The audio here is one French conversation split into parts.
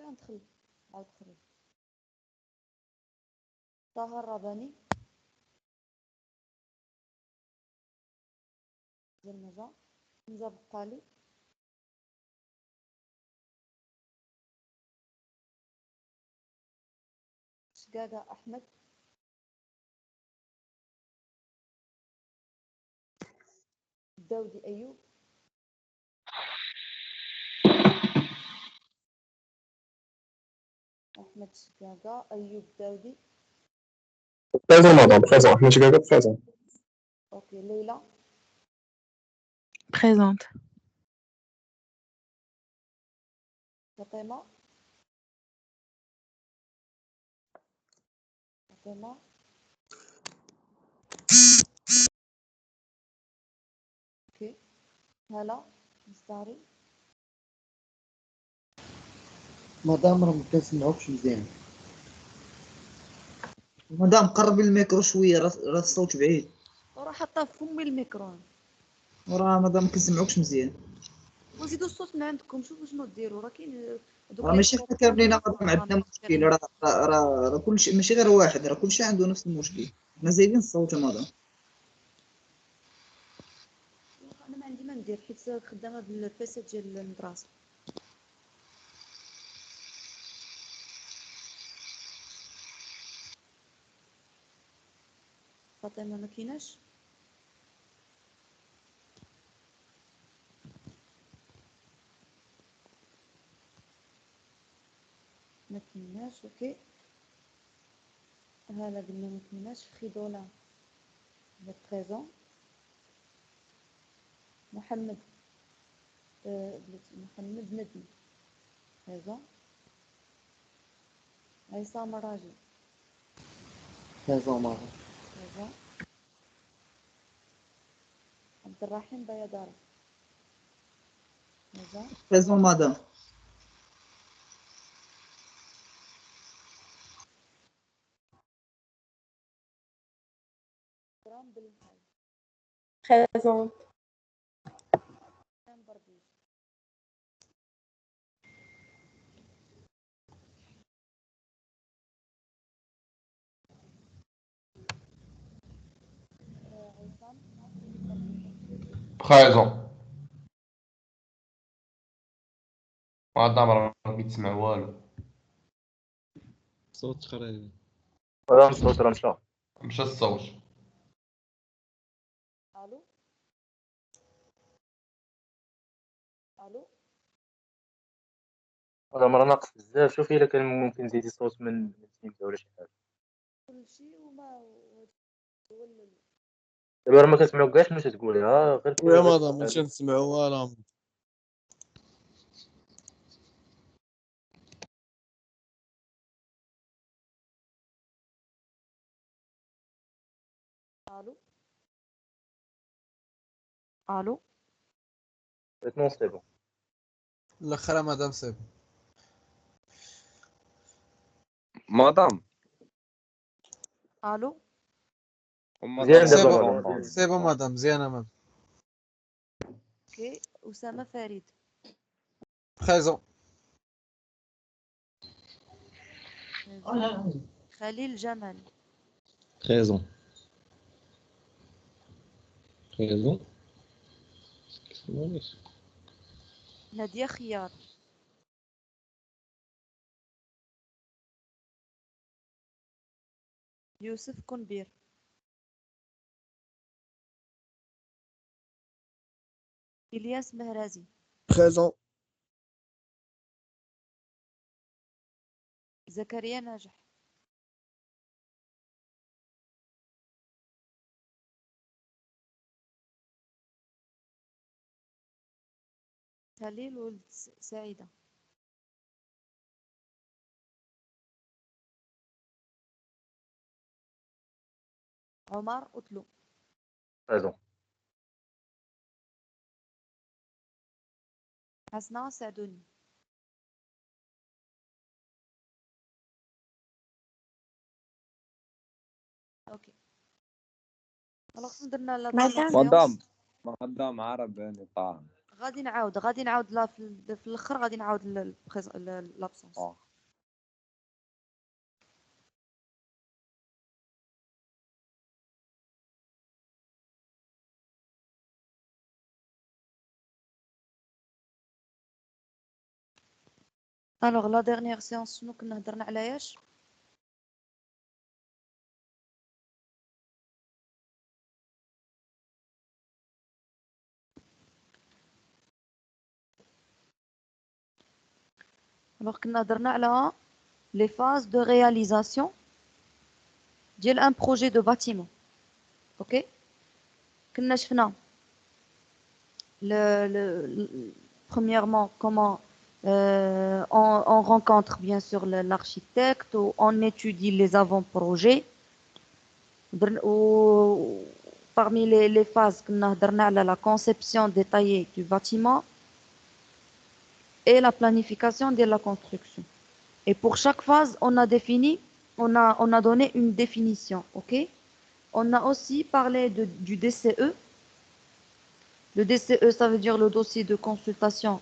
ندخل عاود خرج. طه الرباني زلمجة. حمزة بقالي. شقاقة أحمد. داودي أيوب. أحمد شقاقة أيوب داودي. Présent, madame, présent. Ahmed Chikaka, présent. أوكي. ليلى. Présente. فاطمة. فاطمة. اوكي. هلا مستعري. مدام راه مكنسمعوكش مزيان. مدام قربي الميكرو شويه، راه الصوت بعيد. وراه حاطه في فمي الميكرون. وراه مدام مكنسمعوكش مزيان. وزيدوا الصوت من عندكم. شوفوا شنو ديروا. راه كاين راه ماشي حنا كاملين مدام عندنا مشكل. راه كلشي ماشي غير واحد، راه كلشي عنده نفس المشكل. حنا زايدين الصوت مدام. انا ما عندي ما ندير حيت خدامه بالبيسي ديال المدرسه. فاطمه ما كايناش. ما كايناش. اوكي. هلا قلنا ما كايناش. خيدولا هي بريزون. محمد بلاتي محمد ندمي بريزون. عصام راجل بريزون مدام. بريزون. عبد الرحيم بيادار بريزون. بريزون مدام. كرام بالحاج. Présente. كرام بربيش. عصام Présent. مدام راه ما كيتسمع والو. صوت خريب. مدام الصوت راه مشى. مشى الصوت. الو الو. مدام راه ناقص بزاف. شوفي إلا كان ممكن تزيدي الصوت من سيمتها ولا شي حاجة. كلشي وما هو دابا راه ما كنسمعوك كاع شنو تتقولي. غير يا مدام ما تنسمعوا والو. الو الو. نو سي بون. الاخر مدام سيب. مدام الو. مزيان مدام دابا سيبو مدام. سيبو مدام مزيانه مدام. اوكي. اسامه فريد بريزون. خليل جمال Présent. Présent. ناديه خيار يوسف كنبير الياس مهرازي Présent. زكريا ناجح خليل ولد سعيدة عمر أطلو بريزون. حسناء سعدوني اوكي. خلاص درنا لا مدام. مدام عرب يعني طعام. غادي نعاود لا في الاخر غادي نعاود لابسونس. الوغ لا ديرنيير سيونس شنو كنا هضرنا علياش؟ الوغ كنا هضرنا على لي فاز دو رياليزاسيون ديال ان بروجي دو باتيمون. اوكي كنا شفنا premièrement comment on rencontre bien sûr l'architecte, ou on étudie les avant-projets. Parmi les phases qu'on a هضرنا la conception détaillée du bâtiment et la planification de la construction. Et pour chaque phase, on a défini, on a donné une définition. Ok, on a aussi parlé du DCE. Le DCE, ça veut dire le dossier de consultation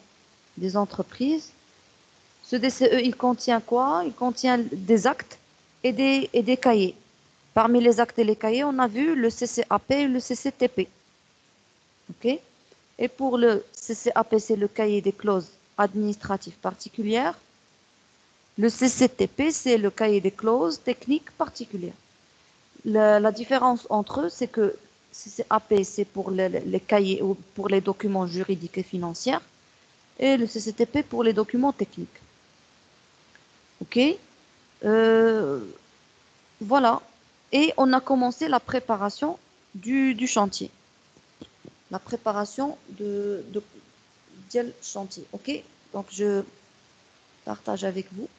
des entreprises. Ce DCE, il contient quoi? Il contient des actes et des cahiers. Parmi les actes et les cahiers, on a vu le CCAP et le CCTP. Ok? Et pour le CCAP, c'est le cahier des clauses administratives particulières. Le CCTP, c'est le cahier des clauses techniques particulières. La différence entre eux, c'est que CCAP, c'est pour les cahiers ou pour les documents juridiques et financiers, et le CCTP pour les documents techniques. Ok, voilà. Et on a commencé la préparation du chantier. La préparation du chantier. Ok, donc je partage avec vous.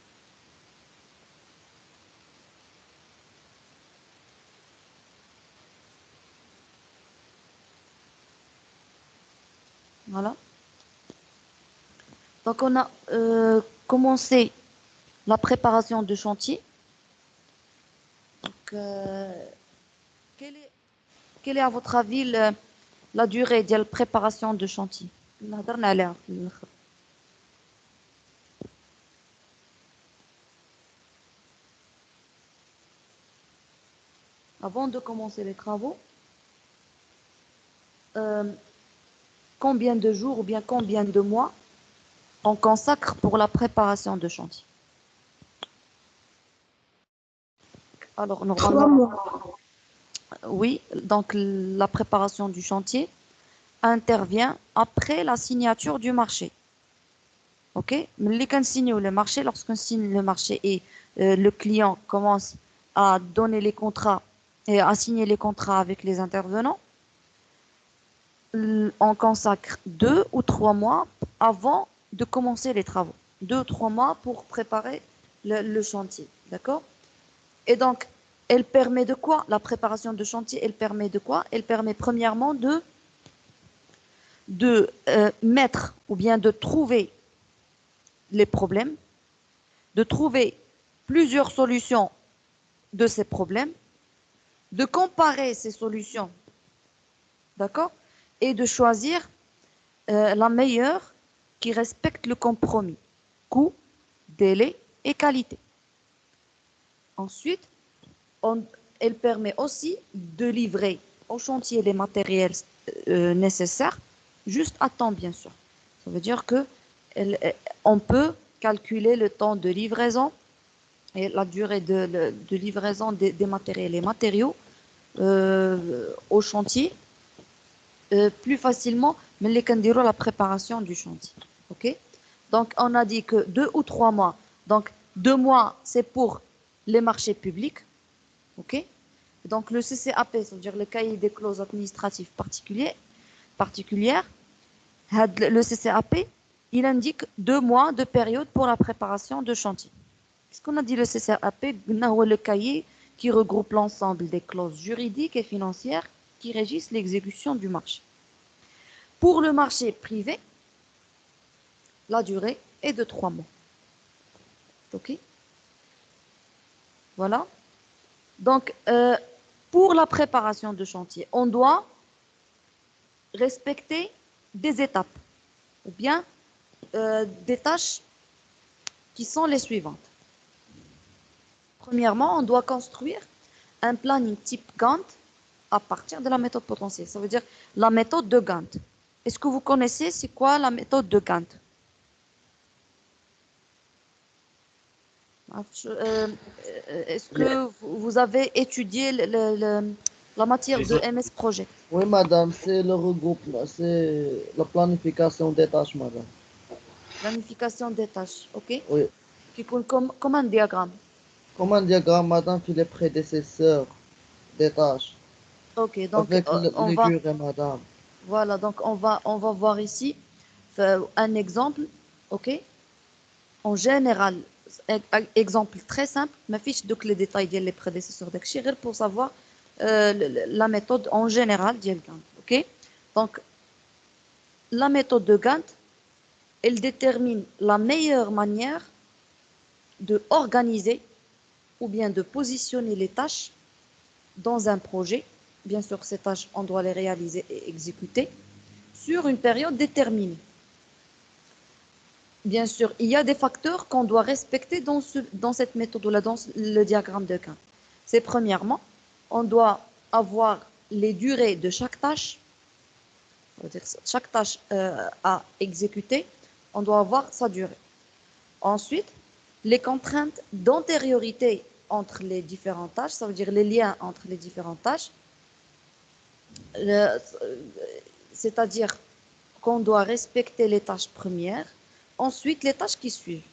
Voilà. Donc on a commencé la préparation de chantier. Donc, quelle est à votre avis la durée de la préparation de chantier? Avant de commencer les travaux, combien de jours ou bien combien de mois on consacre pour la préparation de chantier? Alors, normalement, 3 mois. oui, donc la préparation du chantier intervient après la signature du marché. Ok, mais quand signe le marché, lorsqu'on signe le marché et le client commence à donner les contrats et à signer les contrats avec les intervenants, on consacre 2 ou 3 mois avant de commencer les travaux. 2 ou 3 mois pour préparer le chantier, d'accord? Et donc, elle permet de quoi? La préparation de chantier, elle permet de quoi? Elle permet premièrement de mettre ou bien de trouver les problèmes, de trouver plusieurs solutions de ces problèmes, de comparer ces solutions, d'accord? Et de choisir la meilleure qui respecte le compromis, coût, délai et qualité. Ensuite, elle permet aussi de livrer au chantier les matériels nécessaires, juste à temps, bien sûr. Ça veut dire que on peut calculer le temps de livraison et la durée de livraison des matériels et matériaux au chantier plus facilement, mais les candidats la préparation du chantier. Ok? Donc, on a dit que 2 ou 3 mois. Donc, 2 mois, c'est pour les marchés publics. Ok? Donc, le CCAP, c'est-à-dire le cahier des clauses administratives particulières, le CCAP, il indique 2 mois de période pour la préparation de chantier. Qu'est-ce qu'on a dit le CCAP? Le cahier qui regroupe l'ensemble des clauses juridiques et financières qui régissent l'exécution du marché. Pour le marché privé, la durée est de 3 mois. Ok? Voilà. Donc, pour la préparation de chantier, on doit respecter des étapes. ou bien des tâches qui sont les suivantes. Premièrement, on doit construire un planning type Gantt à partir de la méthode potentielle. Ça veut dire la méthode de Gantt. Est-ce que vous connaissez c'est quoi la méthode de Gantt? Est-ce que vous avez étudié la matière de MS Project? Oui, madame, c'est le regroupement, c'est la planification des tâches, madame. Planification des tâches, ok? Oui. Qui compte comme un diagramme. Comme un diagramme, madame, puis les prédécesseurs des tâches. Ok, donc Avec on les va, durées, madame. voilà, donc on va voir ici un exemple, ok? En général, exemple très simple, ما فيش دوك les détails ديال les prédécesseurs داكشي غير pour savoir la méthode en général ديال Gantt, ok? Donc la méthode de Gantt, elle détermine la meilleure manière de organiser ou bien de positionner les tâches dans un projet. Bien sûr, ces tâches, on doit les réaliser et exécuter sur une période déterminée. Bien sûr, il y a des facteurs qu'on doit respecter dans cette méthode-là, dans le diagramme de Gantt. C'est premièrement, on doit avoir les durées de chaque tâche. C'est-à-dire chaque tâche à exécuter, on doit avoir sa durée. Ensuite, les contraintes d'antériorité entre les différentes tâches, ça veut dire les liens entre les différentes tâches. C'est-à-dire qu'on doit respecter les tâches premières, ensuite les tâches qui suivent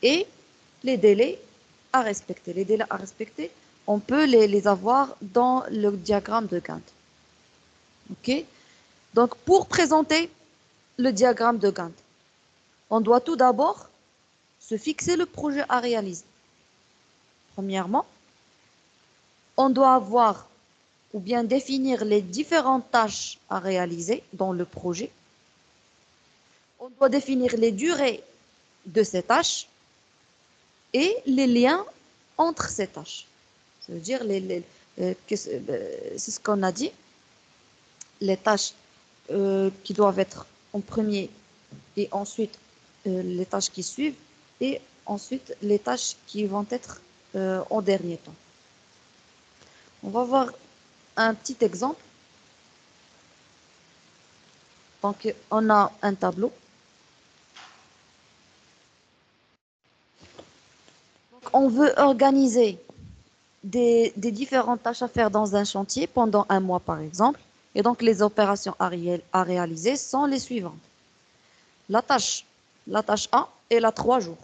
et les délais à respecter. Les délais à respecter, on peut les avoir dans le diagramme de Gantt. Ok? Donc, pour présenter le diagramme de Gantt, on doit tout d'abord se fixer le projet à réaliser. Premièrement, on doit avoir ou bien définir les différentes tâches à réaliser dans le projet. On doit définir les durées de ces tâches et les liens entre ces tâches. Ça veut dire, c'est ce qu'on a dit, les tâches qui doivent être en premier et ensuite les tâches qui suivent et ensuite les tâches qui vont être en dernier temps. On va voir un petit exemple. Donc, on a un tableau. Donc, on veut organiser des différentes tâches à faire dans un chantier pendant un mois, par exemple. Et donc, les opérations à réaliser sont les suivantes. La tâche A, elle a 3 jours.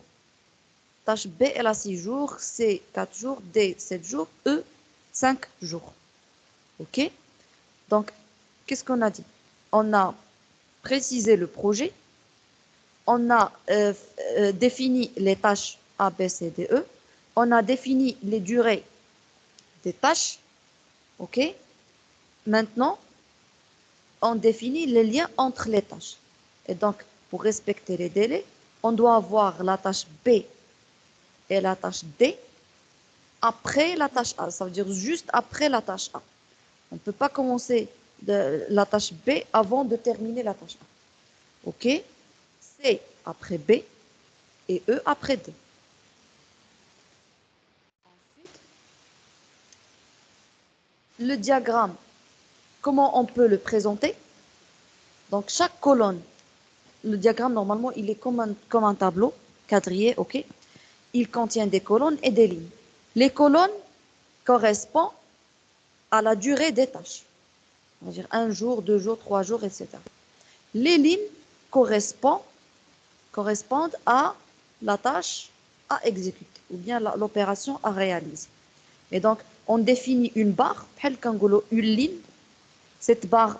Tâche B, elle a 6 jours. C, 4 jours. D, 7 jours. E, 5 jours. OK? Donc, qu'est-ce qu'on a dit? On a précisé le projet. On a défini les tâches A, B, C, D, E. On a défini les durées des tâches. OK? Maintenant, on définit les liens entre les tâches. Et donc, pour respecter les délais, on doit avoir la tâche B et la tâche D après la tâche A. Ça veut dire juste après la tâche A. On ne peut pas commencer la tâche B avant de terminer la tâche A. OK? C après B et E après D. Ensuite, le diagramme, comment on peut le présenter? Donc, chaque colonne, le diagramme, normalement, il est comme un tableau quadrillé, OK? Il contient des colonnes et des lignes. Les colonnes correspondent à la durée des tâches. On va dire 1 jour, 2 jours, 3 jours, etc. Les lignes correspondent à la tâche à exécuter ou bien l'opération à réaliser. Et donc, on définit une barre, une ligne. Cette barre,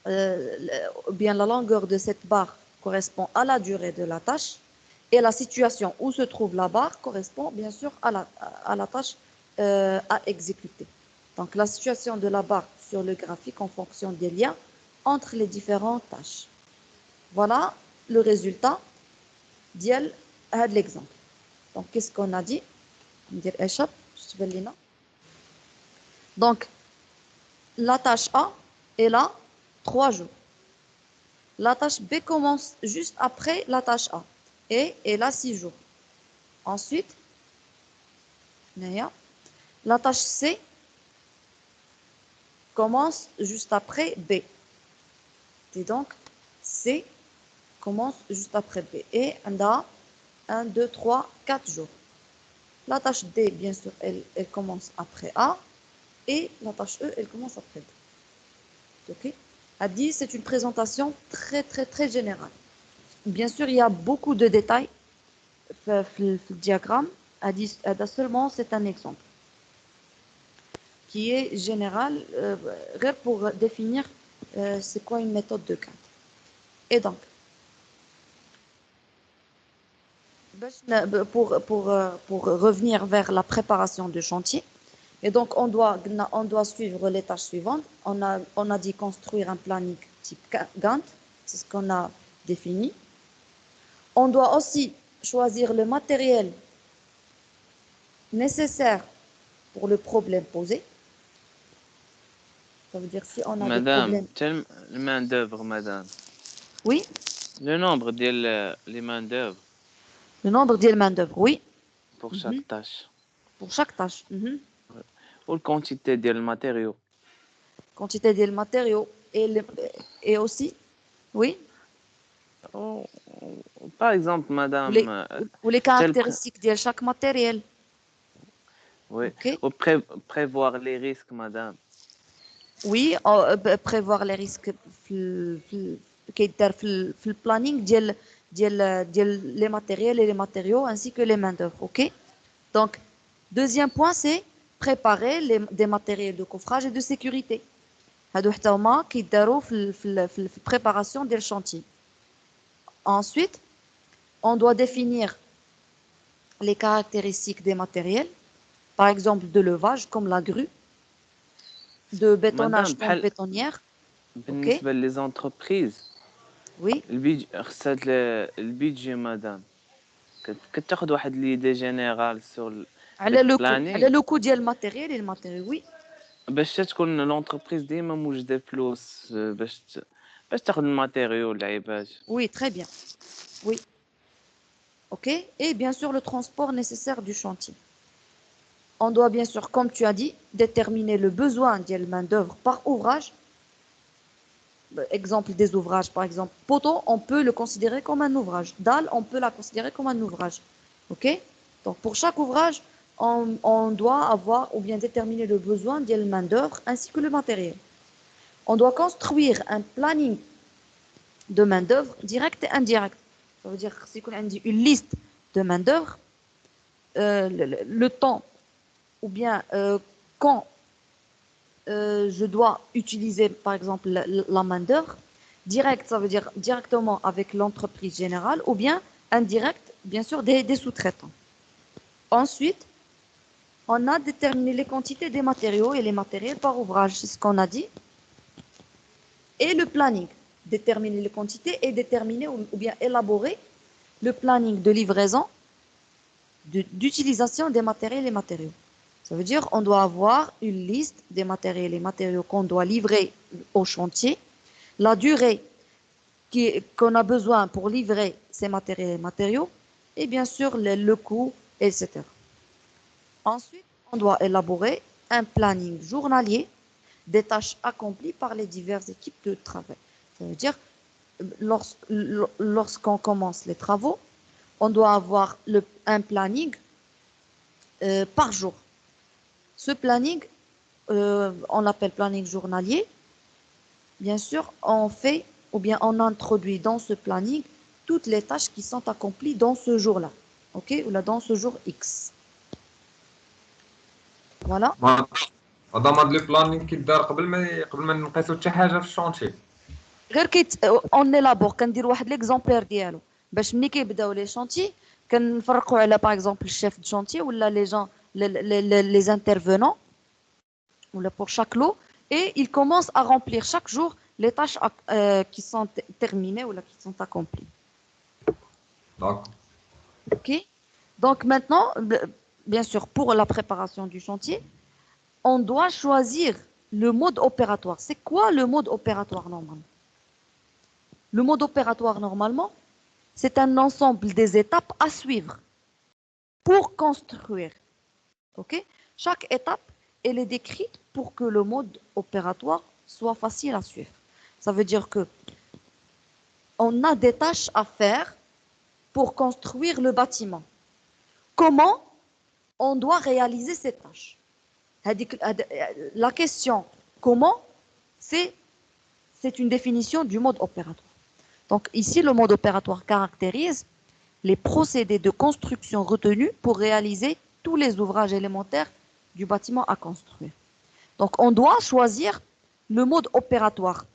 ou bien la longueur de cette barre correspond à la durée de la tâche et la situation où se trouve la barre correspond bien sûr à la tâche à exécuter. Donc, la situation de la barre sur le graphique en fonction des liens entre les différentes tâches. Voilà le résultat de l'exemple. Donc, qu'est-ce qu'on a dit? Donc, la tâche A, elle a 3 jours. La tâche B commence juste après la tâche A. Et elle a 6 jours. Ensuite, la tâche C commence juste après B. Et donc, C commence juste après B. Et on a 1, 2, 3, 4 jours. La tâche D, bien sûr, elle commence après A. Et la tâche E, elle commence après D. OK? A dit, c'est une présentation très, très, très générale. Bien sûr, il y a beaucoup de détails dans le diagramme. A dit seulement, c'est un exemple qui est général pour définir c'est quoi une méthode de Gantt. Et donc, pour revenir vers la préparation du chantier, et donc on doit suivre les tâches suivantes. On a dit construire un planning type Gantt, c'est ce qu'on a défini. On doit aussi choisir le matériel nécessaire pour le problème posé. Ça veut dire si on a des problèmes. Madame, le main d'œuvre, madame. Oui. Le nombre des mains d'œuvre. Le nombre de main d'œuvre, oui. Pour chaque tâche. Pour chaque tâche. Ou la quantité des matériaux. Quantité des matériaux et aussi, oui. Par exemple, madame. Ou les caractéristiques de chaque matériel. Oui. Okay. Ou prévoir les risques, madame. Oui, prévoir les risques le planning les matériels et les matériaux ainsi que les main-d'œuvre. Ok. Donc, deuxième point, c'est préparer des matériels de coffrage et de sécurité. هادو حتى هما كيداروا في préparation des chantiers. Ensuite, on doit définir les caractéristiques des matériels, par exemple de levage comme la grue, de bétonnage comme bétonnière. بالنسبة les entreprises. Oui. البيدجي مدام كتاخذ واحد ليدي جينيرال سور على لو كو ديال الماتيريال الماتيريال وي باش تكون لونتربريز ديما موجده فلوس باش تاخذ الماتيريال والعيبات. Oui, très bien. Oui. OK. Et bien sûr, le transport nécessaire du chantier. On doit bien sûr, comme tu as dit, déterminer le besoin de la main-d'œuvre par ouvrage. Exemple des ouvrages, par exemple. Poteau, on peut le considérer comme un ouvrage. Dalle, on peut la considérer comme un ouvrage. OK? Donc, pour chaque ouvrage, on doit avoir ou bien déterminer le besoin de la main-d'œuvre ainsi que le matériel. On doit construire un planning de main-d'œuvre directe et indirecte. Ça veut dire que si on dit une liste de main-d'œuvre, le temps ou bien quand je dois utiliser par exemple la main-d'œuvre, direct, ça veut dire directement avec l'entreprise générale ou bien indirect, bien sûr, des sous-traitants. Ensuite, on a déterminé les quantités des matériaux et les matériels par ouvrage, c'est ce qu'on a dit. Et le planning, déterminer les quantités et déterminer ou bien élaborer le planning de livraison, d'utilisation des matériels et matériaux. Ça veut dire on doit avoir une liste des matériels et matériaux qu'on doit livrer au chantier, la durée qu'on a besoin pour livrer ces matériels et matériaux, et bien sûr le coût, etc. Ensuite, on doit élaborer un planning journalier des tâches accomplies par les diverses équipes de travail. Ça veut dire, lorsqu'on commence les travaux, on doit avoir un planning par jour. Ce planning, on l'appelle planning journalier. Bien sûr, on fait ou bien on introduit dans ce planning toutes les tâches qui sont accomplies dans ce jour-là. OK? Ou là, dans ce jour X. Voilà. مدام هاد لي بلانين كيدار قبل ما نقيسو حتى حاجه في الشونتي. غير اون élabore كندير واحد ليكزامبلير ديالو باش ملي كيبداو لي شونتي كنفرقوا على باغ اكزومبل الشيف دو شونتي ولا لي جون les intervenants ou pour chaque lot et ils commencent à remplir chaque jour les tâches qui sont terminées ou qui sont accomplies. D'accord. OK. Donc maintenant, bien sûr, pour la préparation du chantier, on doit choisir le mode opératoire. C'est quoi le mode opératoire normalement? Le mode opératoire, normalement, c'est un ensemble des étapes à suivre pour construire. Ok? Chaque étape, elle est décrite pour que le mode opératoire soit facile à suivre. Ça veut dire que on a des tâches à faire pour construire le bâtiment. Comment on doit réaliser ces tâches? La question comment, c'est une définition du mode opératoire. Donc ici, le mode opératoire caractérise les procédés de construction retenus pour réaliser tous les ouvrages élémentaires du bâtiment à construire. Donc on doit choisir le mode opératoire.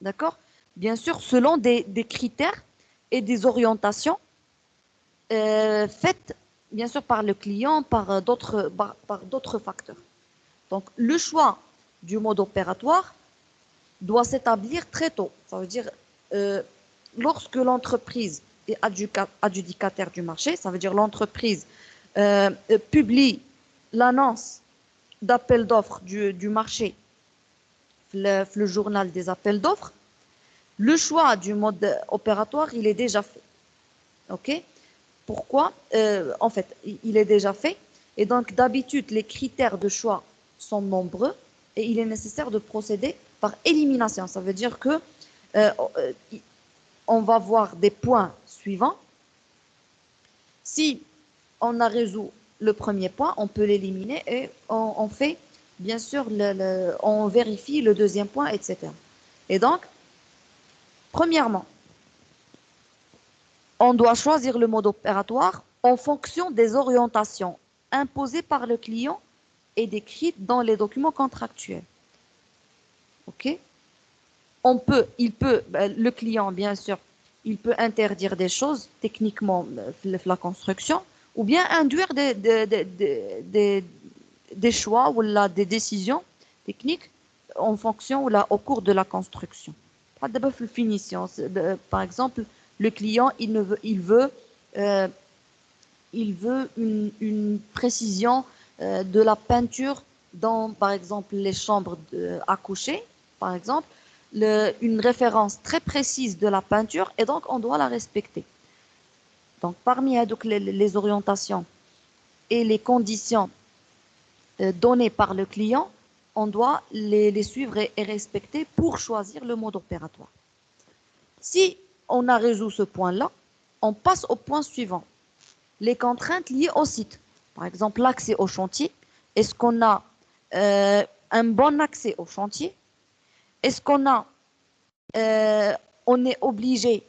D'accord? Bien sûr, selon des critères et des orientations faites, bien sûr, par le client, par d'autres facteurs. Donc, le choix du mode opératoire doit s'établir très tôt. Ça veut dire, lorsque l'entreprise est adjudicataire du marché, ça veut dire l'entreprise publie l'annonce d'appel d'offres du marché, le journal des appels d'offres, le choix du mode opératoire, il est déjà fait. OK? Pourquoi? En fait, il est déjà fait. Et donc, d'habitude, les critères de choix sont nombreux et il est nécessaire de procéder par élimination. Ça veut dire que on va voir des points suivants. Si on a résolu le premier point, on peut l'éliminer et on fait, bien sûr, on vérifie le deuxième point, etc. Et donc, premièrement, on doit choisir le mode opératoire en fonction des orientations imposées par le client et décrites dans les documents contractuels. OK? Le client, bien sûr, il peut interdire des choses techniquement, la construction, ou bien induire des choix ou des décisions techniques en fonction ou au cours de la construction. Finition. Par exemple, le client, il veut une précision de la peinture dans, par exemple, les chambres à coucher, par exemple, une référence très précise de la peinture, et donc on doit la respecter. Donc, parmi les orientations et les conditions données par le client, on doit les suivre et respecter pour choisir le mode opératoire. Si on a résolu ce point-là, on passe au point suivant. Les contraintes liées au site. Par exemple, l'accès au chantier. Est-ce qu'on a un bon accès au chantier? Est-ce qu'on on est obligé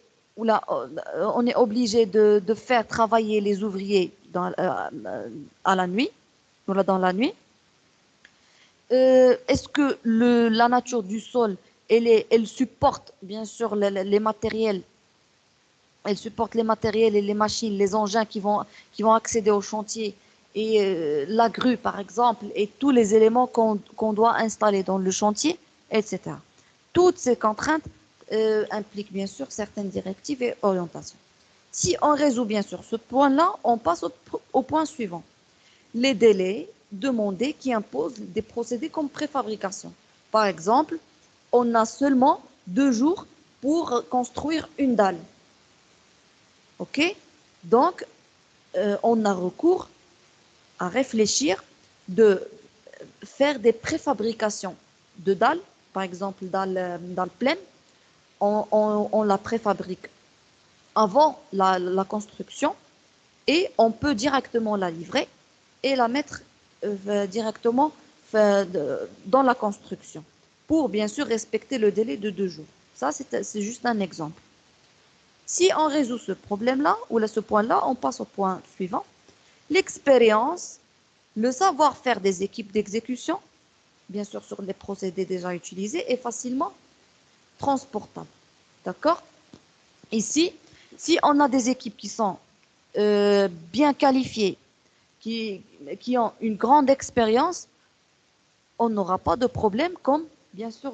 de faire travailler les ouvriers à la nuit, dans la nuit? Est-ce que la nature du sol, elle supporte bien sûr les matériels, elle supporte les matériels et les machines, les engins qui vont accéder au chantier et la grue par exemple et tous les éléments qu'on doit installer dans le chantier, etc. Toutes ces contraintes impliquent bien sûr certaines directives et orientations. Si on résout bien sûr ce point-là, on passe au point suivant. Les délais demandés qui imposent des procédés comme préfabrication. Par exemple, on a seulement 2 jours pour construire une dalle. OK? Donc, on a recours à réfléchir de faire des préfabrications de dalles, par exemple dalle pleine. On la préfabrique avant la construction et on peut directement la livrer et la mettre directement dans la construction pour bien sûr respecter le délai de 2 jours. Ça, c'est juste un exemple. Si on résout ce problème-là ou ce point-là, on passe au point suivant. L'expérience, le savoir-faire des équipes d'exécution, bien sûr sur les procédés déjà utilisés, est facilement transportable. D'accord? Ici, si on a des équipes qui sont bien qualifiées, qui ont une grande expérience, on n'aura pas de problème comme, bien sûr,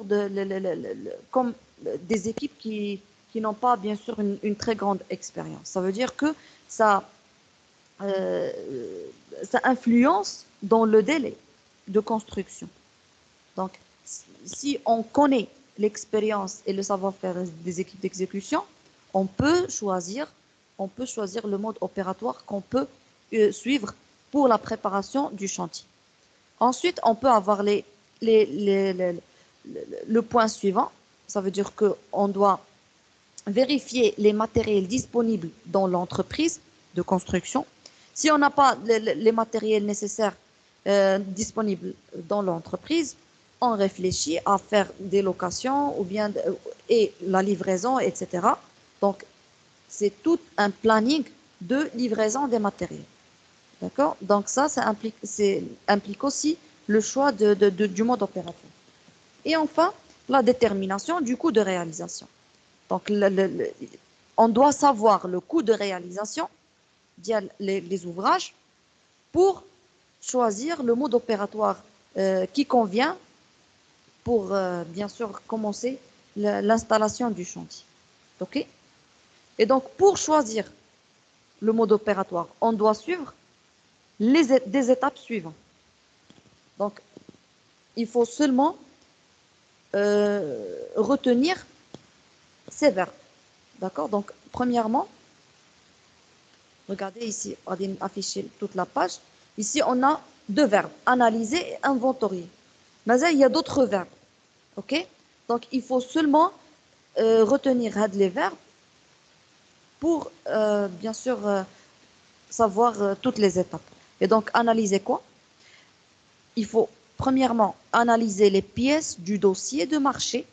comme des équipes qui n'ont pas, bien sûr, une très grande expérience. Ça veut dire que ça influence dans le délai de construction. Donc, si on connaît l'expérience et le savoir-faire des équipes d'exécution, on peut choisir le mode opératoire qu'on peut suivre pour la préparation du chantier. Ensuite, on peut avoir le point suivant. Ça veut dire qu'on doit vérifier les matériels disponibles dans l'entreprise de construction. Si on n'a pas les matériels nécessaires disponibles dans l'entreprise, on réfléchit à faire des locations ou bien et la livraison, etc. Donc, c'est tout un planning de livraison des matériels. D'accord? Donc, ça implique aussi le choix du mode opératoire. Et enfin, la détermination du coût de réalisation. Donc, on doit savoir le coût de réalisation les ouvrages pour choisir le mode opératoire qui convient pour, bien sûr, commencer l'installation du chantier. OK? Et donc, pour choisir le mode opératoire, on doit suivre des étapes suivantes. Donc, il faut seulement retenir ces verbes. D'accord? Donc, premièrement, regardez ici, on va afficher toute la page. Ici, on a deux verbes, analyser et inventorier. Mais il y a d'autres verbes. OK? Donc, il faut seulement retenir les verbes pour, bien sûr, savoir toutes les étapes. Et donc, analyser quoi? Il faut, premièrement, analyser les pièces du dossier de marché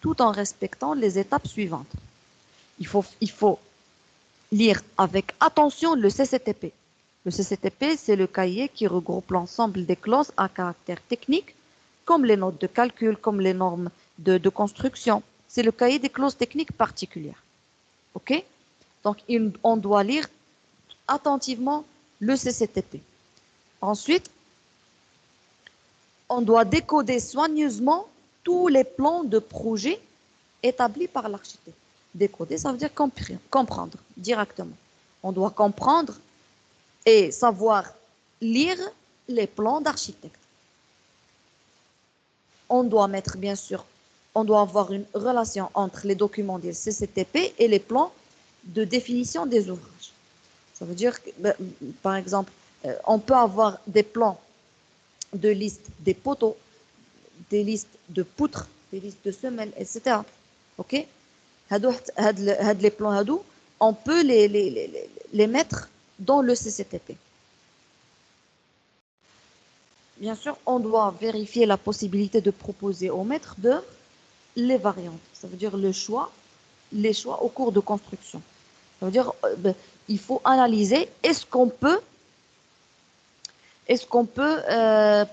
tout en respectant les étapes suivantes. Il faut lire avec attention le CCTP. Le CCTP, c'est le cahier qui regroupe l'ensemble des clauses à caractère technique, comme les notes de calcul, comme les normes de construction. C'est le cahier des clauses techniques particulières. OK? Donc, on doit lire attentivement le CCTP. Ensuite, on doit décoder soigneusement tous les plans de projet établis par l'architecte. Décoder, ça veut dire comprendre directement. On doit comprendre et savoir lire les plans d'architecte. On doit mettre, bien sûr, on doit avoir une relation entre les documents des CCTP et les plans de définition des ouvrages. Ça veut dire que, par exemple, on peut avoir des plans de liste des poteaux, des listes de poutres, des listes de semelles, etc. OK? Les plans, on peut les mettre dans le CCTP. Bien sûr, on doit vérifier la possibilité de proposer au maître d'œuvre les variantes. Ça veut dire les choix au cours de construction. Ça veut dire il faut analyser est-ce qu'on peut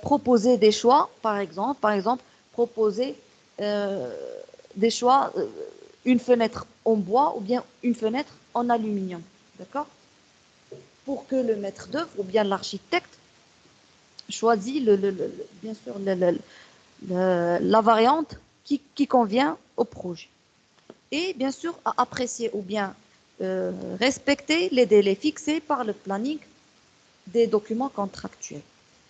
proposer des choix, par exemple proposer des choix, une fenêtre en bois ou bien une fenêtre en aluminium, d'accord? Pour que le maître d'œuvre ou bien l'architecte choisit bien sûr la variante qui convient au projet. Et bien sûr à apprécier ou bien respecter les délais fixés par le planning des documents contractuels.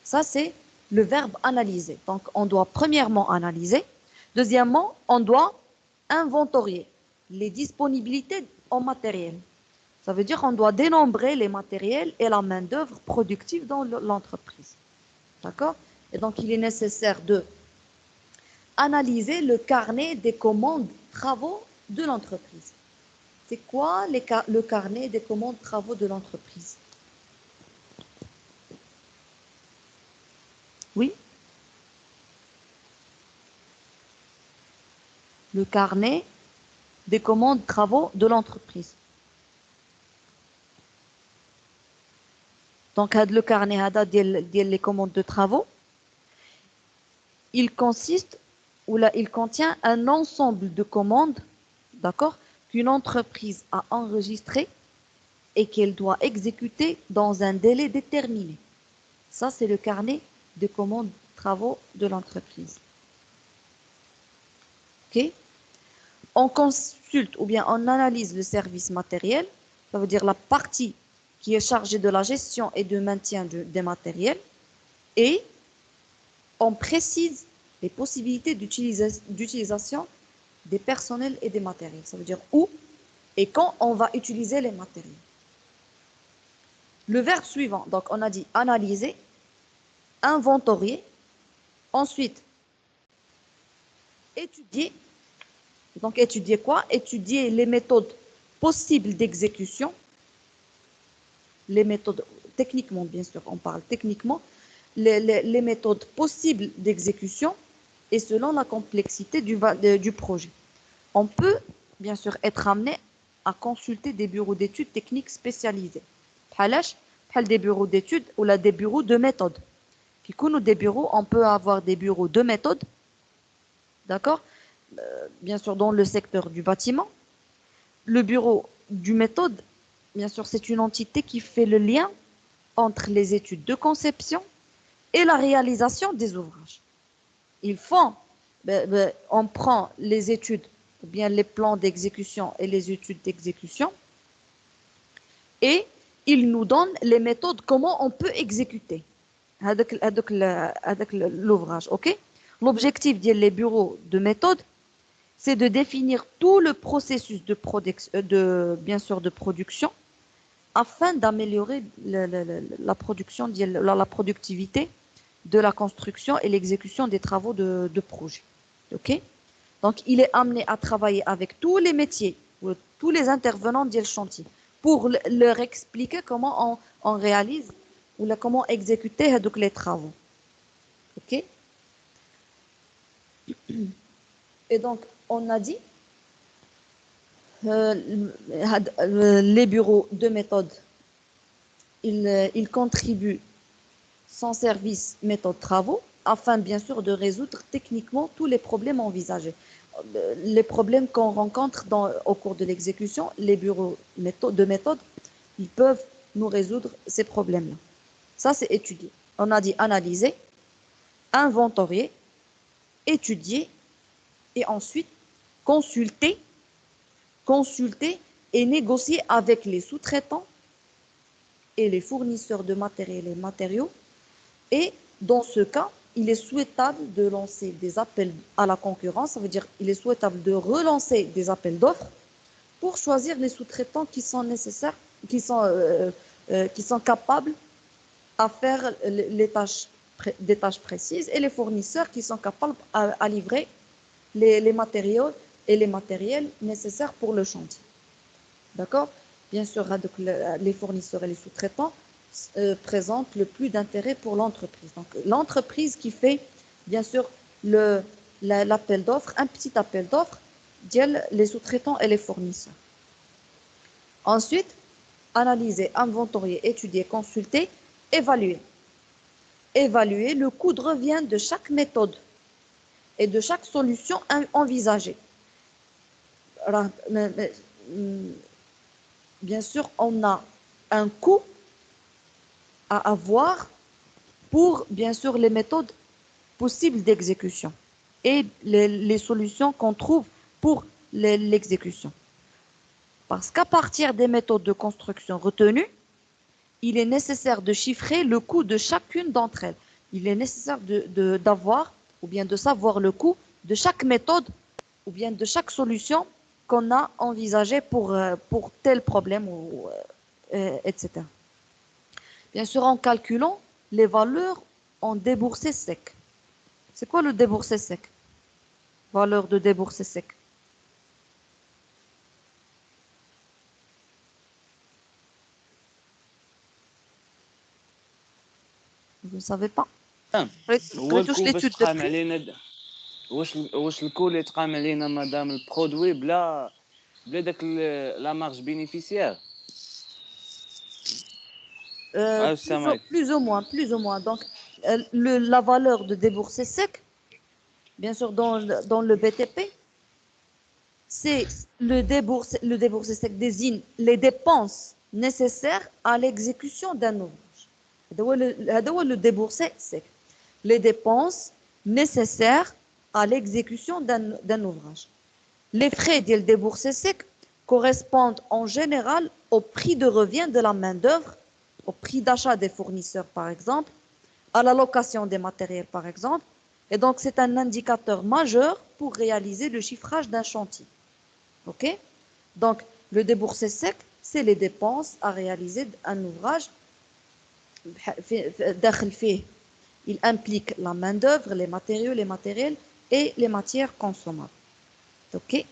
Ça, c'est le verbe analyser. Donc, on doit premièrement analyser. Deuxièmement, on doit inventorier les disponibilités en matériel. Ça veut dire qu'on doit dénombrer les matériels et la main-d'œuvre productive dans l'entreprise. D'accord? Et donc, il est nécessaire de analyser le carnet des commandes travaux de l'entreprise. C'est quoi le carnet des commandes travaux de l'entreprise? Oui? Le carnet des commandes travaux de l'entreprise. Donc, le carnet des commandes de travaux, il contient un ensemble de commandes, d'accord, qu'une entreprise a enregistrées et qu'elle doit exécuter dans un délai déterminé. Ça, c'est le carnet de commandes travaux de l'entreprise. OK? On consulte ou bien on analyse le service matériel, ça veut dire la partie qui est chargée de la gestion et du maintien des matériels, et on précise les possibilités d'utilisation des personnels et des matériels. Ça veut dire où et quand on va utiliser les matériels. Le verbe suivant, donc on a dit analyser, inventorier, ensuite étudier. Donc étudier quoi? Étudier les méthodes possibles d'exécution, les méthodes, techniquement bien sûr, on parle techniquement, les méthodes possibles d'exécution et selon la complexité du projet. On peut bien sûr être amené à consulter des bureaux d'études techniques spécialisés. Des bureaux d'études ou là, des bureaux de méthode. Puis des bureaux, on peut avoir des bureaux de méthode, d'accord? Bien sûr dans le secteur du bâtiment. Le bureau du méthode, bien sûr, c'est une entité qui fait le lien entre les études de conception et la réalisation des ouvrages. On prend les études, ou bien les plans d'exécution et les études d'exécution, et ils nous donnent les méthodes, comment on peut exécuter l'ouvrage. Ok? L'objectif des bureaux de méthode, c'est de définir tout le processus bien sûr, de production afin d'améliorer la production, la productivité de la construction et l'exécution des travaux de projet. Ok? Donc, il est amené à travailler avec tous les métiers, tous les intervenants du chantier, pour leur expliquer comment on réalise ou comment exécuter les travaux. Ok? Et donc, on a dit, les bureaux de méthode, ils contribuent sans service méthode travaux afin bien sûr de résoudre techniquement tous les problèmes envisagés. Les problèmes qu'on rencontre au cours de l'exécution, les bureaux de méthode, ils peuvent nous résoudre ces problèmes-là. Ça, c'est étudier. On a dit analyser, inventorier, étudier et ensuite consulter et négocier avec les sous-traitants et les fournisseurs de matériel et matériaux. Et dans ce cas, il est souhaitable de lancer des appels à la concurrence, ça veut dire qu'il est souhaitable de relancer des appels d'offres pour choisir les sous-traitants qui sont nécessaires, qui sont capables à faire des tâches précises et les fournisseurs qui sont capables à livrer les matériaux et les matériels nécessaires pour le chantier. D'accord? Bien sûr, les fournisseurs et les sous-traitants présentent le plus d'intérêt pour l'entreprise. Donc, l'entreprise qui fait, bien sûr, l'appel d'offres, un petit appel d'offres, les sous-traitants et les fournisseurs. Ensuite, analyser, inventorier, étudier, consulter, évaluer. Évaluer le coût de revient de chaque méthode et de chaque solution envisagée. Bien sûr, on a un coût à avoir pour, bien sûr, les méthodes possibles d'exécution et les solutions qu'on trouve pour l'exécution. Parce qu'à partir des méthodes de construction retenues, il est nécessaire de chiffrer le coût de chacune d'entre elles. Il est nécessaire d'avoir ou bien de savoir le coût de chaque méthode ou bien de chaque solution qu'on a envisagée pour tel problème, etc. Bien sûr, en calculant les valeurs en déboursé sec. C'est quoi le déboursé sec? Valeur de déboursé sec. Vous ne savez pas? هو الكو باش تقام علينا واش الكو اللي تقام علينا مدام البرودوي بلا داك لا مارج بينيفيسيير Plus ou moins. Donc, la valeur de déboursé sec, bien sûr, dans le BTP, c'est le déboursé sec désigne les dépenses nécessaires à l'exécution d'un ouvrage. Le déboursé sec. Les dépenses nécessaires à l'exécution d'un ouvrage. Les frais du déboursé sec correspondent en général au prix de revient de la main-d'œuvre, au prix d'achat des fournisseurs, par exemple, à la location des matériels, par exemple, Et donc, c'est un indicateur majeur pour réaliser le chiffrage d'un chantier. OK? Donc, le déboursé sec, c'est les dépenses à réaliser d'un ouvrage. Il implique la main-d'œuvre, les matériaux, les matériels et les matières consommables. OK?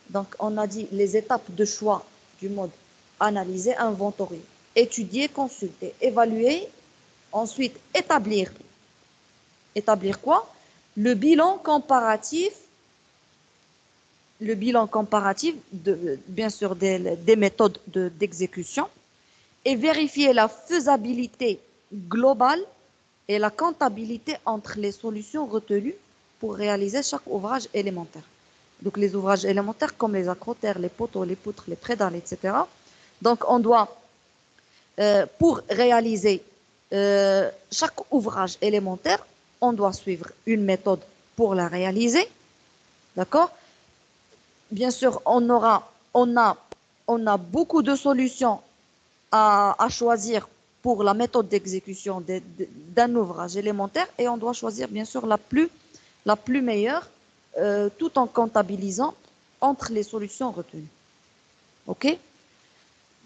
Donc, on a dit les étapes de choix du mode analyser, inventorier, étudier, consulter, évaluer, ensuite établir. Établir quoi? Le bilan comparatif, bien sûr, des méthodes d'exécution et vérifier la faisabilité globale et la comptabilité entre les solutions retenues pour réaliser chaque ouvrage élémentaire. Donc, les ouvrages élémentaires comme les acrotères, les poteaux, les poutres, les prédales, etc. Donc, on doit, pour réaliser chaque ouvrage élémentaire, on doit suivre une méthode pour la réaliser. D'accord? Bien sûr, on a beaucoup de solutions à choisir pour la méthode d'exécution d'un ouvrage élémentaire et on doit choisir, bien sûr, la plus meilleure tout en comptabilisant entre les solutions retenues. OK?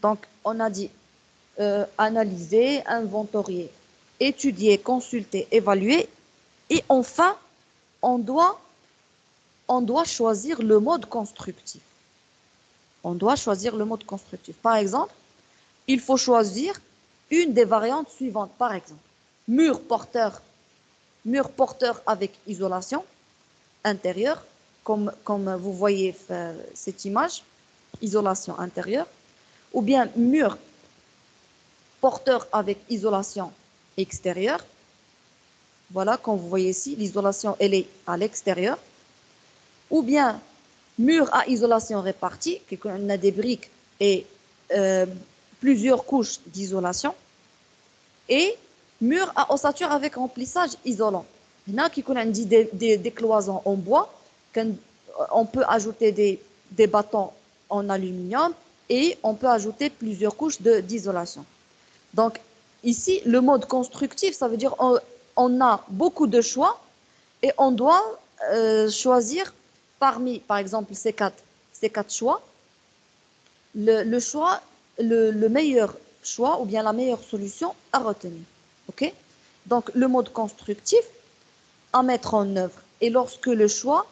Donc, on a dit analyser, inventorier, étudier, consulter, évaluer. Et enfin, on doit choisir le mode constructif. On doit choisir le mode constructif. Par exemple, il faut choisir une des variantes suivantes. Par exemple, mur porteur avec isolation intérieure, comme vous voyez cette image, isolation intérieure, ou bien mur porteur avec isolation extérieure. Voilà, comme vous voyez ici, l'isolation, elle est à l'extérieur. Ou bien mur à isolation répartie, on a des briques et plusieurs couches d'isolation. Et mur à ossature avec remplissage isolant. Il y en a qui ont des cloisons en bois, on peut ajouter des bâtons en aluminium et on peut ajouter plusieurs couches d'isolation. Donc, ici, le mode constructif, ça veut dire on a beaucoup de choix et on doit choisir parmi, par exemple, ces quatre choix, le meilleur choix ou bien la meilleure solution à retenir. OK? Donc, le mode constructif à mettre en œuvre et lorsque le choix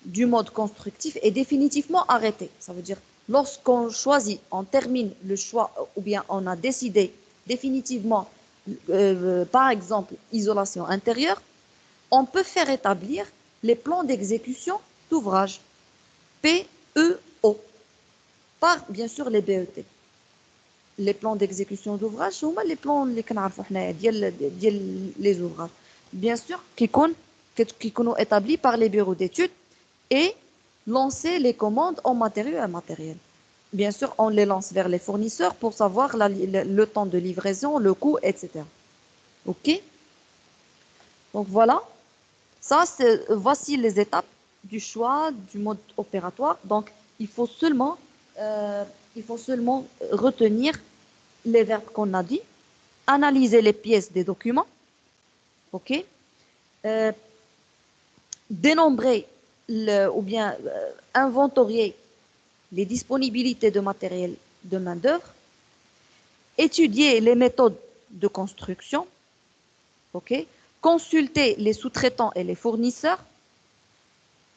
du mode constructif est définitivement arrêté. Ça veut dire, lorsqu'on choisit, on termine le choix ou bien on a décidé définitivement, par exemple, isolation intérieure, on peut faire établir les plans d'exécution d'ouvrage, PEO, par bien sûr les BET. Les plans d'exécution d'ouvrage sont les plans les ouvrages. Bien sûr, qui sont établis par les bureaux d'études et lancer les commandes en matériaux et immatériels. Bien sûr, on les lance vers les fournisseurs pour savoir le temps de livraison, le coût, etc. OK? Donc voilà, voici les étapes du choix du mode opératoire. Donc, il faut seulement retenir les verbes qu'on a dit, analyser les pièces des documents, OK? Dénombrer ou bien inventorier les disponibilités de matériel de main-d'œuvre, étudier les méthodes de construction, OK? Consulter les sous-traitants et les fournisseurs,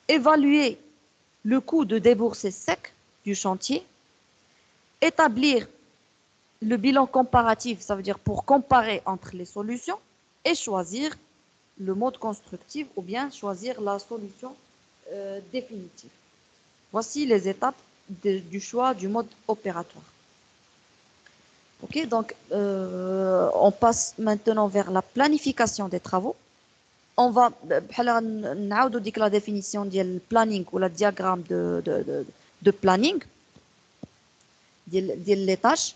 évaluer le coût de déboursé sec du chantier, établir le bilan comparatif, ça veut dire pour comparer entre les solutions, et choisir le mode constructif ou bien choisir la solution définitive. Voici les étapes du choix du mode opératoire. Ok, donc on passe maintenant vers la planification des travaux. On va dire la définition du planning ou le diagramme de planning des tâches.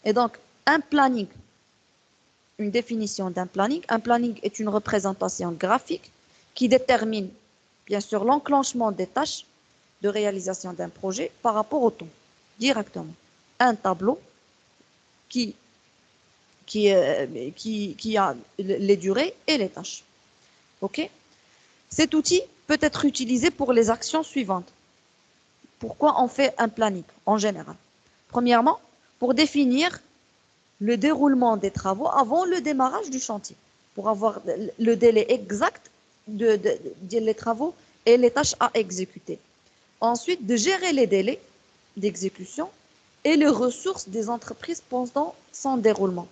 Et donc, un planning, une définition d'un planning. Un planning est une représentation graphique qui détermine, bien sûr, l'enclenchement des tâches de réalisation d'un projet par rapport au temps, directement. Un tableau qui a les durées et les tâches. Ok? Cet outil peut être utilisé pour les actions suivantes. Pourquoi on fait un planning en général? Premièrement, pour définir le déroulement des travaux avant le démarrage du chantier, pour avoir le délai exact des travaux et les tâches à exécuter. Ensuite, de gérer les délais d'exécution et les ressources des entreprises pendant son déroulement.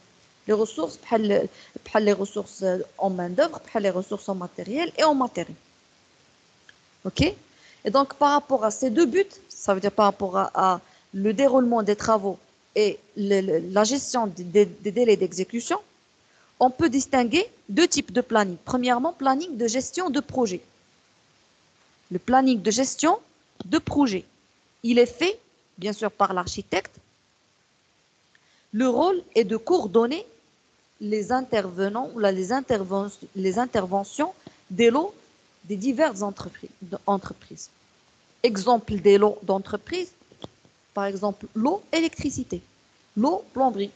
Les ressources, les ressources en main-d'œuvre, les ressources en matériel et en matériel. OK? Et donc, par rapport à ces deux buts, ça veut dire par rapport à le déroulement des travaux et la gestion des délais d'exécution, on peut distinguer deux types de planning. Premièrement, planning de gestion de projet. Le planning de gestion de projet, il est fait, bien sûr, par l'architecte. Le rôle est de coordonner les intervenants ou les interventions des lots des diverses entreprises. Exemple des lots d'entreprise, par exemple l'eau, électricité, l'eau, plomberie,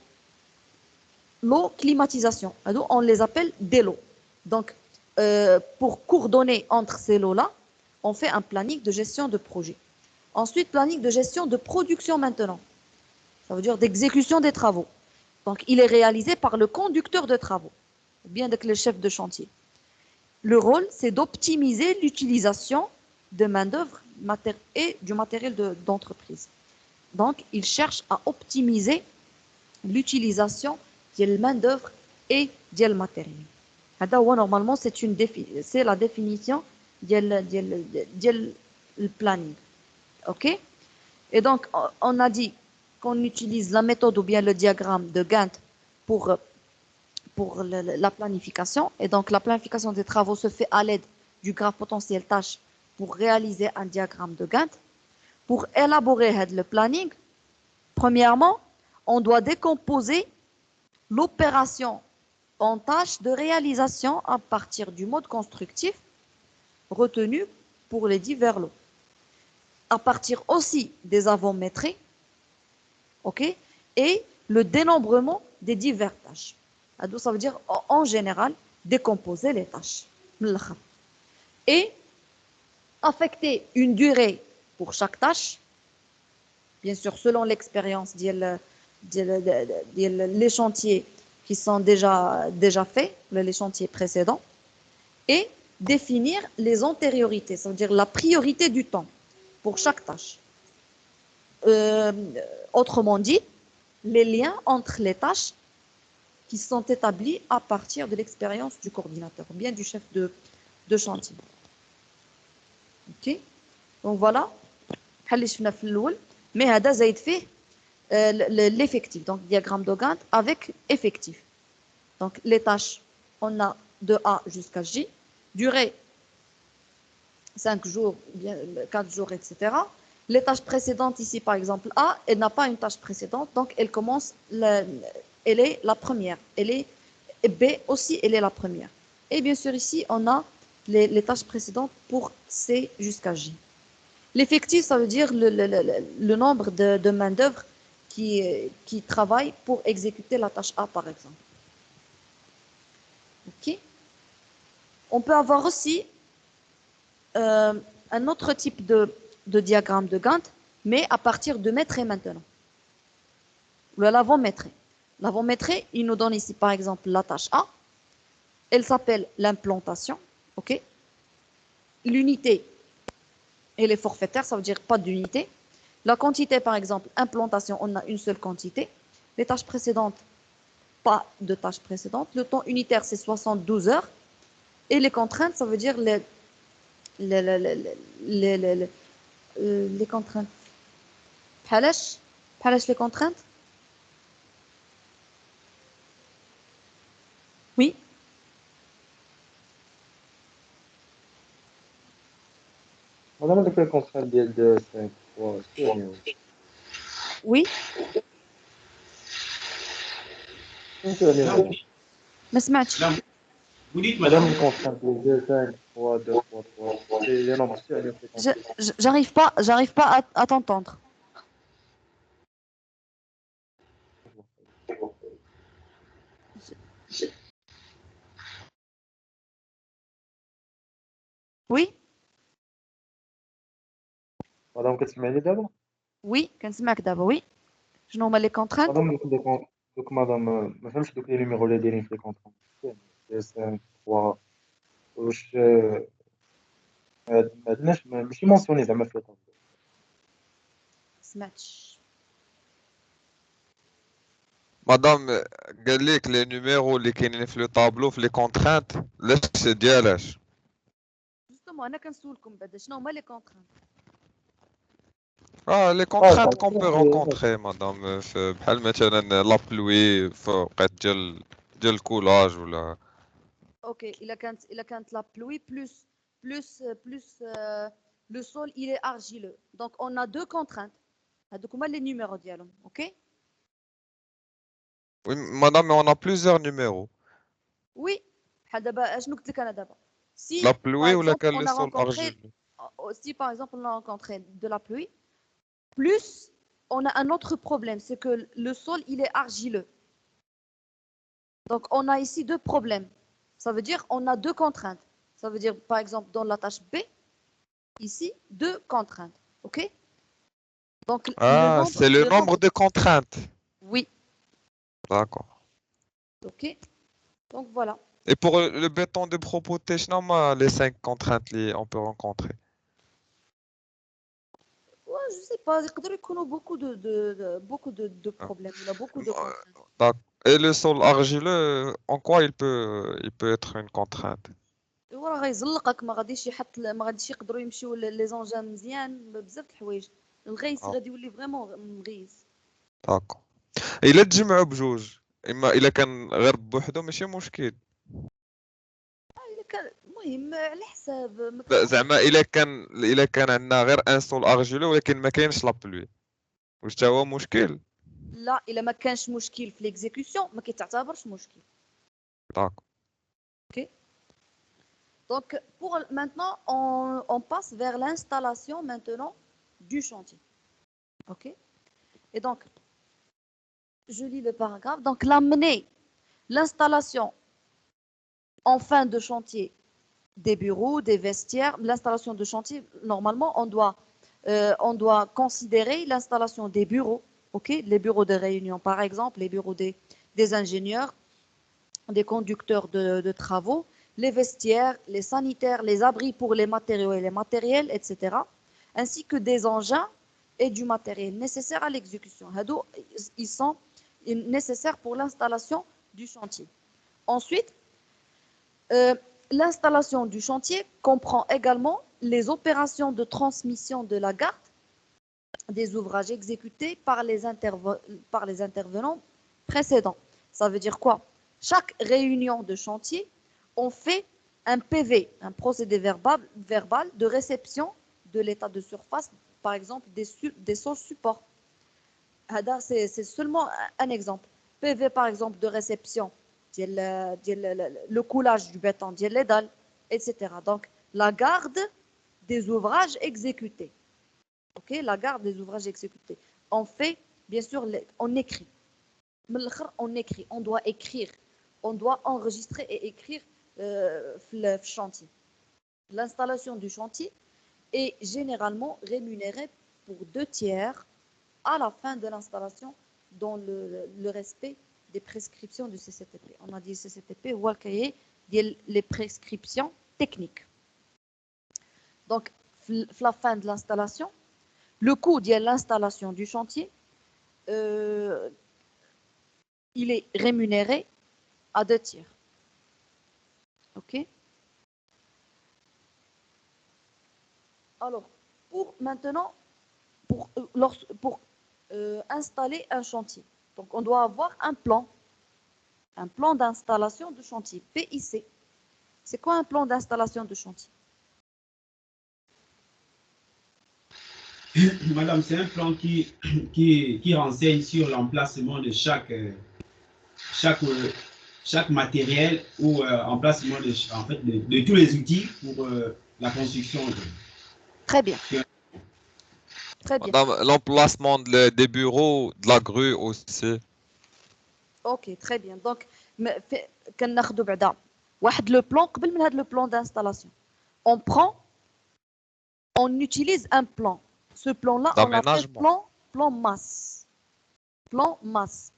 l'eau, climatisation. Alors, on les appelle des lots. Donc, pour coordonner entre ces lots-là, on fait un planning de gestion de projet. Ensuite, planning de gestion de production maintenant. Ça veut dire d'exécution des travaux. Donc, il est réalisé par le conducteur de travaux, ou bien avec le chef de chantier. Le rôle, c'est d'optimiser l'utilisation de main-d'œuvre et du matériel d'entreprise. Donc, il cherche à optimiser l'utilisation de la main-d'œuvre et du matériel. Normalement, c'est la définition du planning. OK? Et donc, on a dit qu'on utilise la méthode ou bien le diagramme de Gantt pour la planification. Et donc, la planification des travaux se fait à l'aide du graphe potentiel tâche pour réaliser un diagramme de Gantt. Pour élaborer le planning, premièrement, on doit décomposer l'opération en tâches de réalisation à partir du mode constructif retenu pour les divers lots. À partir aussi des avant-métrés, ok, et le dénombrement des diverses tâches. Ça veut dire, en général, décomposer les tâches. Et affecter une durée pour chaque tâche, bien sûr, selon l'expérience les chantiers qui sont déjà faits, les chantiers précédents, et définir les antériorités, ça veut dire la priorité du temps pour chaque tâche. Autrement dit, les liens entre les tâches qui sont établis à partir de l'expérience du coordinateur, ou bien du chef de chantier. Ok? Donc voilà, mais هذا زايد فيه l'effectif, donc diagramme de Gantt avec effectif. Donc les tâches, on a de A jusqu'à J, durée 5 jours, 4 jours, etc. Les tâches précédentes ici, par exemple, A, elle n'a pas une tâche précédente, donc elle commence, elle est la première. B aussi, elle est la première. Et bien sûr, ici, on a les tâches précédentes pour C jusqu'à J. L'effectif, ça veut dire le nombre de main-d'œuvre qui travaillent pour exécuter la tâche A, par exemple. Ok. On peut avoir aussi un autre type de diagramme de Gantt, mais à partir de métré maintenant. L'avant-métré. L'avant-métré, il nous donne ici, par exemple, la tâche A. Elle s'appelle l'implantation. Ok. L'unité, elle est forfaitaire, ça veut dire pas d'unité. La quantité, par exemple, implantation, on a une seule quantité. Les tâches précédentes, pas de tâches précédentes. Le temps unitaire, c'est 72 heures. Et les contraintes, ça veut dire les contraintes. بحالاش les contraintes? Oui. مادام هذاك الكونتران ديال 5 3 شنو Oui. هي؟ ما سمعتش. مادام الكونتران ديال 5 3 2 3 3 سي لي نومبر J'arrive pas à t'entendre. Oui, مدام كتسمعني دابا؟ oui, كنسمعك دابا. Oui. شنو هما لي contraintes؟ مدام دوك مدام ما فهمتش دوك لي نيميرو اللي دايرين في لي كونطرون. سي 5 3 واش ما عندناش ماشي مونسيوني زعما في الطابلو. سمعتش. مدام قال لك لي نيميرو اللي كاينين في لو طابلو في لي كونترانت لاش ديالاش. جوستومون انا كنسولكم بعدا شنو هما لي contraintes. لي كونترانت كون بو رونكونتري مدام بحال مثلا لا بلوي في وقت ديال الكولاج ولا. اوكي الا كانت لا بلوي plus le sol il est argileux. Donc on a deux contraintes. هادوك هما لي نيميرو ديالهم. اوكي. Oui, madame, mais on a plusieurs numéros. Oui. بحال دابا اشنو قلت لك انا دابا. Si La par pluie ou exemple laquelle on le a sol rencontré argileux. si par exemple on a rencontré de la pluie plus on a un autre problème, c'est que le sol il est argileux. Donc on a ici deux problèmes. Ça veut dire on a deux contraintes. Ça veut dire par exemple dans la tâche B ici deux contraintes. OK? Donc C'est le nombre de contraintes. Oui. D'accord. OK? Donc voilà. Et pour le béton de propreté, les 5 contraintes on peut rencontrer. Ouais, je sais pas, يقدروا يكونوا beaucoup de problèmes, il a beaucoup de contraintes. D'accord. Et le sol argileux, en quoi il peut être une contrainte? وراه غيزلقك ما غاديش يقدروا يمشيو لي زونجان مزيان بزاف د الحوايج. الغيس غادي يولي فريمون مغيس. داكور. الا تجمعوا بجوج الا كان غير بوحدو ماشي مشكل. المهم على حساب زعما الا كان عندنا غير ان سول ارجيلو ولكن ما كاينش لا بلوي واش تا هو مشكل؟ لا الا ما كانش مشكل في ليكزيكسيون ما كيتعتبرش مشكل. داكور. OK. Donc pour maintenant on passe vers l'installation maintenant du chantier. OK. Et donc je lis le paragraphe. Donc l'installation en fin de chantier des bureaux, des vestiaires, l'installation de chantier, normalement, on doit considérer l'installation des bureaux, ok, les bureaux de réunion, par exemple, les bureaux des ingénieurs, des conducteurs de travaux, les vestiaires, les sanitaires, les abris pour les matériaux et les matériels, etc., ainsi que des engins et du matériel nécessaire à l'exécution. Ils sont nécessaires pour l'installation du chantier. Ensuite, l'installation du chantier comprend également les opérations de transmission de la garde des ouvrages exécutés par les intervenants précédents. Ça veut dire quoi? Chaque réunion de chantier, on fait un PV, un procédé verbal de réception de l'état de surface, par exemple des sols supports. C'est seulement un exemple. PV par exemple de réception le coulage du béton, les dalles, etc. Donc, la garde des ouvrages exécutés. Ok, la garde des ouvrages exécutés. On fait, bien sûr, on écrit. On doit écrire. On doit enregistrer et écrire le chantier. L'installation du chantier est généralement rémunérée pour 2/3 à la fin de l'installation dans le respect des prescriptions du CCTP. On a dit CCTP ou le cahier les prescriptions techniques. Donc, la fin de l'installation, le coût de l'installation du chantier, il est rémunéré à 2/3. OK? Alors, pour installer un chantier, donc on doit avoir un plan d'installation de chantier, PIC. C'est quoi un plan d'installation de chantier? Madame, c'est un plan qui renseigne sur l'emplacement de chaque matériel ou emplacement de tous les outils pour la construction. Très bien. Très bien. Madame, l'emplacement des bureaux, de la grue aussi. Ok, très bien. Donc, كناخذوا بعدا واحد لو بلان قبل من هذا لو بلان d'installation. on utilise un plan. Ce plan-là, on l'appelle plan masse. Plan masse.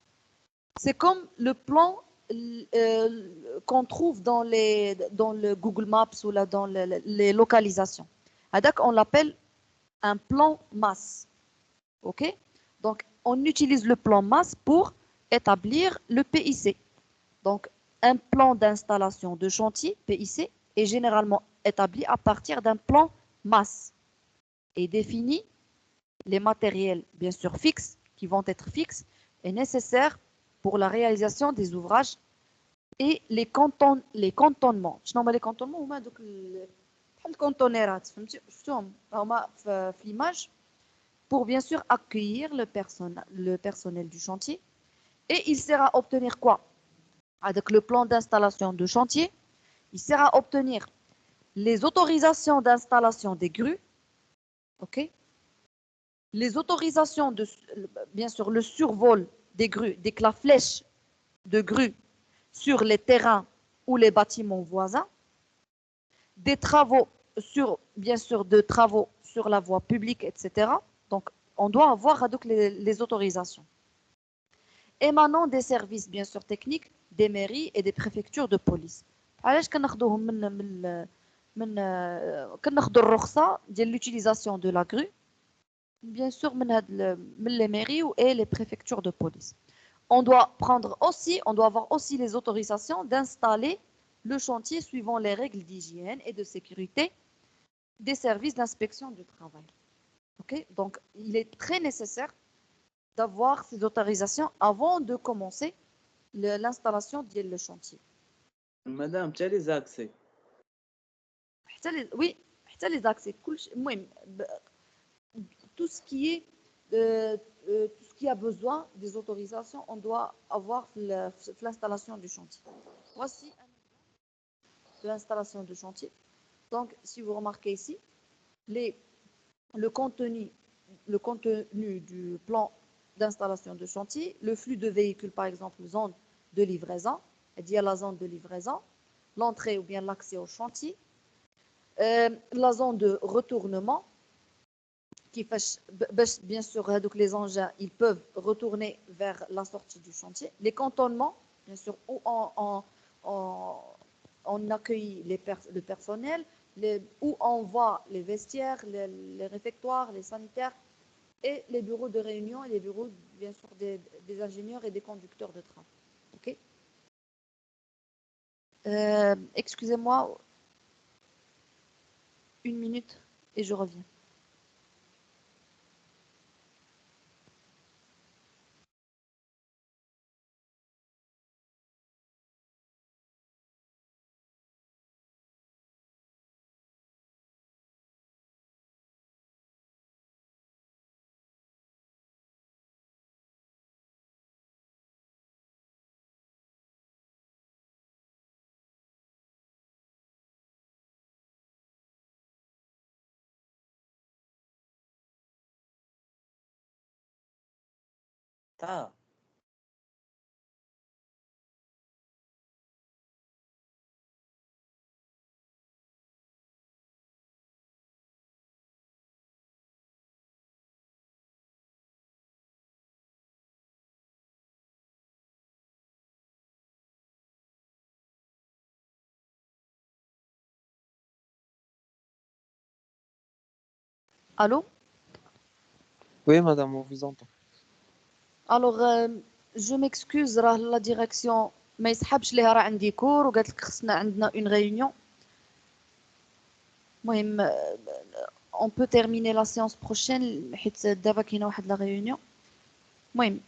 C'est comme le plan qu'on trouve dans le Google Maps ou là, dans les localisations. Donc, on l'appelle un plan masse. OK? Donc, on utilise le plan masse pour établir le PIC. Donc, un plan d'installation de chantier, PIC, est généralement établi à partir d'un plan masse et définit les matériels, bien sûr fixes, qui vont être fixes et nécessaires pour la réalisation des ouvrages et les cantonnements. شنو هما les cantonnements هما دوك بحال الكونتونيرات فهمتي شفتوهم هما في l'image pour bien sûr accueillir le personnel du chantier et il sert à obtenir quoi? Avec le plan d'installation de chantier, il sert à obtenir les autorisations d'installation des grues, ok? Les autorisations de, bien sûr, le survol des grues, dès que la flèche de grue sur les terrains ou les bâtiments voisins, des travaux bien sûr, de travaux sur la voie publique, etc. Donc, on doit avoir donc les autorisations. Émanant des services, bien sûr, techniques, des mairies et des préfectures de police. علاش كناخذوهم كناخذوا الرخصة ديال l'utilisation de la grue, bien sûr, من les mairies et les préfectures de police. On doit avoir aussi les autorisations d'installer le chantier suivant les règles d'hygiène et de sécurité des services d'inspection du travail. Okay? Donc, il est très nécessaire d'avoir ces autorisations avant de commencer l'installation du chantier. Madame, tu as les accès. Oui, tu as les accès. Tout ce qui a besoin des autorisations, on doit avoir l'installation du chantier. Voici un exemple de l'installation du chantier. Donc, si vous remarquez ici, le contenu du plan d'installation de chantier, le flux de véhicules, par exemple, zone de livraison, il y a la zone de livraison, l'entrée ou bien l'accès au chantier, la zone de retournement, qui fait, bien sûr, donc les engins, ils peuvent retourner vers la sortie du chantier. Les cantonnements, bien sûr, où on accueille le personnel, où on voit les vestiaires, les réfectoires, les sanitaires, et les bureaux de réunion et les bureaux, bien sûr, des ingénieurs et des conducteurs de train. OK? Excusez-moi, 1 minute et je reviens. Ah. Allô? Oui, madame, on vous entend. Alors, je m'excuse, la direction ما يسحبش ليها راه عندي كور وقالت لك خصنا عندنا une réunion. المهم on peut terminer la séance prochaine حيت دابا كاينه واحد la réunion. المهم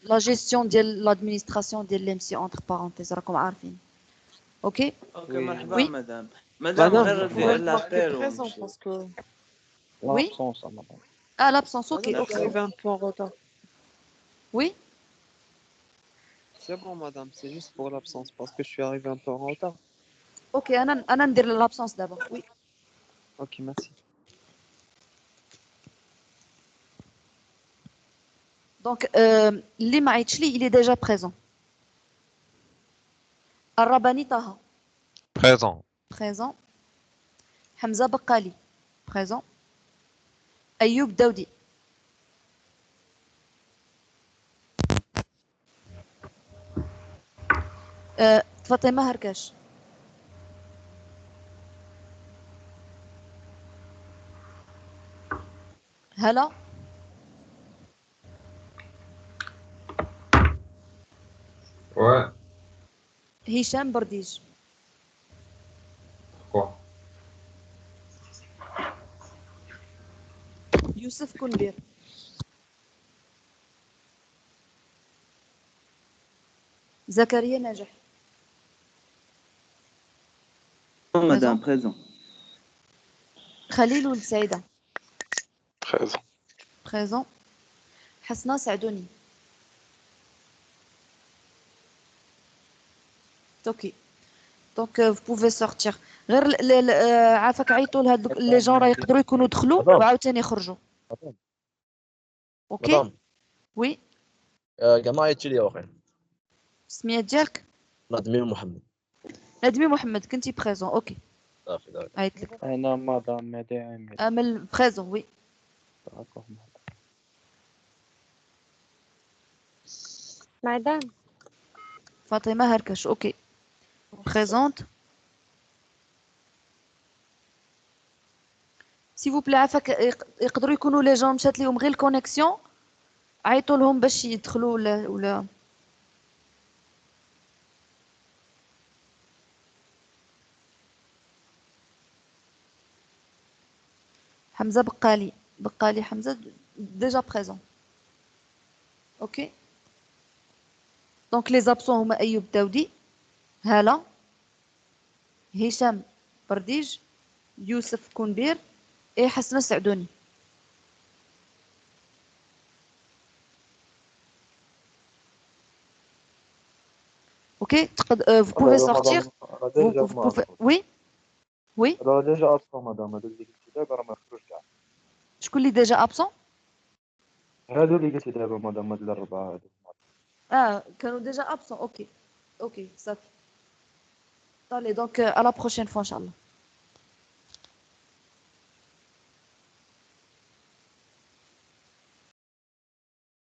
la gestion ديال l'administration ديال l'EMC entre parenthèses راكم عارفين. OK? اوكي مرحبا Oui. مدام غير دير لابيل Oui. Ah, l'absence, OK. Je suis arrivé un peu en retard. Oui. C'est bon, madame, c'est juste pour l'absence, parce que je suis arrivé un peu en retard. OK, أنا ندير l'absence d'abord. Oui. Ok, merci. Donc, اللي ما عيطش لي il est déjà présent. الرباني طه. Présent. présent. Hamza Bakali, présent. Ayoub Daoudi. Fatima Harkash. Hala. Ouais. Hicham Bordij. Pourquoi? Youssef Kounbir. Zakaria Najah. Madame, présent. Khalil Ould Saïda. Présent. Présent. Hasna Sadouni. Ok. Donc vous pouvez sortir. غير عافاك عيطوا لهاد لي جون راه يقدروا يكونوا دخلوا وعاوتاني يخرجوا. اوكي. وي. كما عيطتي لي واخا. السميه ديالك؟ نادمي محمد. نادمي محمد كنتي بريزون. اوكي. صافي داك. عيط لك. انا مدام مهدي عامر. امل بريزون وي. مدام فاطمه هركش. اوكي. Présente. S'il vous plaît عافاك يقدروا يكونوا لي جون مشات لهم غير الكونيكسيون عيطوا لهم باش يدخلوا ولا حمزة بقالي حمزة déjà présent. OK. Donc les absents هما أيوب داودي هالة هشام برديج يوسف كونبير et حسنة سعدوني. OK, vous pouvez sortir. Vous pouvez... Oui. Oui. Alors déjà absent madame هادو اللي قلتي دابا راه ما خرجوش كاع. شكون اللي déjà absent؟ هادو اللي قلتي دابا مدام هاد الأربعة هادو. كانوا déjà absent. OK. OK, ça. Allez, donc à la prochaine fois, Inch'Allah.